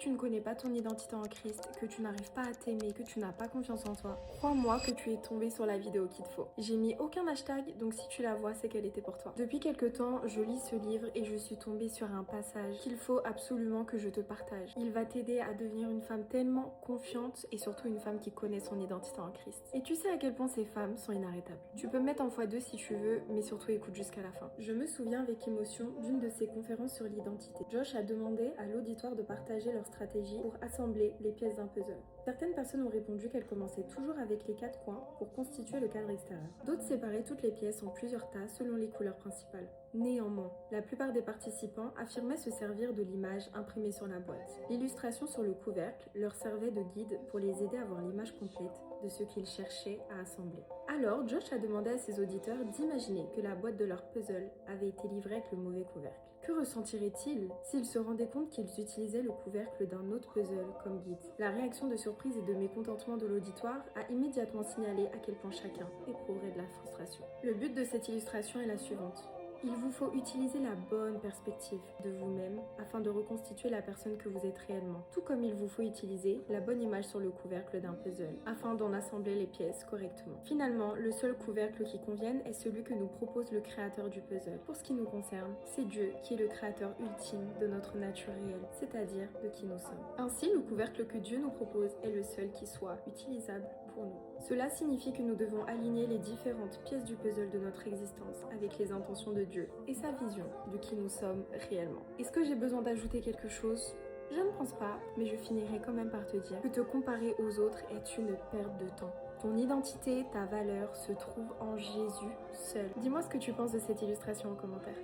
tu ne connais pas ton identité en Christ, que tu n'arrives pas à t'aimer, que tu n'as pas confiance en toi, crois-moi que tu es tombé sur la vidéo qu'il te faut. J'ai mis aucun hashtag, donc si tu la vois, c'est qu'elle était pour toi. Depuis quelques temps, je lis ce livre et je suis tombée sur un passage qu'il faut absolument que je te partage. Il va t'aider à devenir une femme tellement confiante et surtout une femme qui connaît son identité en Christ. Et tu sais à quel point ces femmes sont inarrêtables. Tu peux me mettre en x2 si tu veux, mais surtout écoute jusqu'à la fin. Je me souviens avec émotion d'une de ses conférences sur l'identité. Josh a demandé à l'auditoire de partager leur stratégie pour assembler les pièces d'un puzzle. Certaines personnes ont répondu qu'elles commençaient toujours avec les 4 coins pour constituer le cadre extérieur. D'autres séparaient toutes les pièces en plusieurs tas selon les couleurs principales. Néanmoins, la plupart des participants affirmaient se servir de l'image imprimée sur la boîte. L'illustration sur le couvercle leur servait de guide pour les aider à voir l'image complète de ce qu'ils cherchaient à assembler. Alors, Josh a demandé à ses auditeurs d'imaginer que la boîte de leur puzzle avait été livrée avec le mauvais couvercle. Que ressentiraient-ils s'ils se rendaient compte qu'ils utilisaient le couvercle d'un autre puzzle comme guide? La réaction de surprise et de mécontentement de l'auditoire a immédiatement signalé à quel point chacun éprouverait de la frustration. Le but de cette illustration est la suivante. Il vous faut utiliser la bonne perspective de vous-même afin de reconstituer la personne que vous êtes réellement. Tout comme il vous faut utiliser la bonne image sur le couvercle d'un puzzle afin d'en assembler les pièces correctement. Finalement, le seul couvercle qui convienne est celui que nous propose le créateur du puzzle. Pour ce qui nous concerne, c'est Dieu qui est le créateur ultime de notre nature réelle, c'est-à-dire de qui nous sommes. Ainsi, le couvercle que Dieu nous propose est le seul qui soit utilisable pour nous. Cela signifie que nous devons aligner les différentes pièces du puzzle de notre existence avec les intentions de Dieu et sa vision de qui nous sommes réellement. Est-ce que j'ai besoin d'ajouter quelque chose ? Je ne pense pas, mais je finirai quand même par te dire que te comparer aux autres est une perte de temps. Ton identité, ta valeur se trouve en Jésus seul. Dis-moi ce que tu penses de cette illustration en commentaire.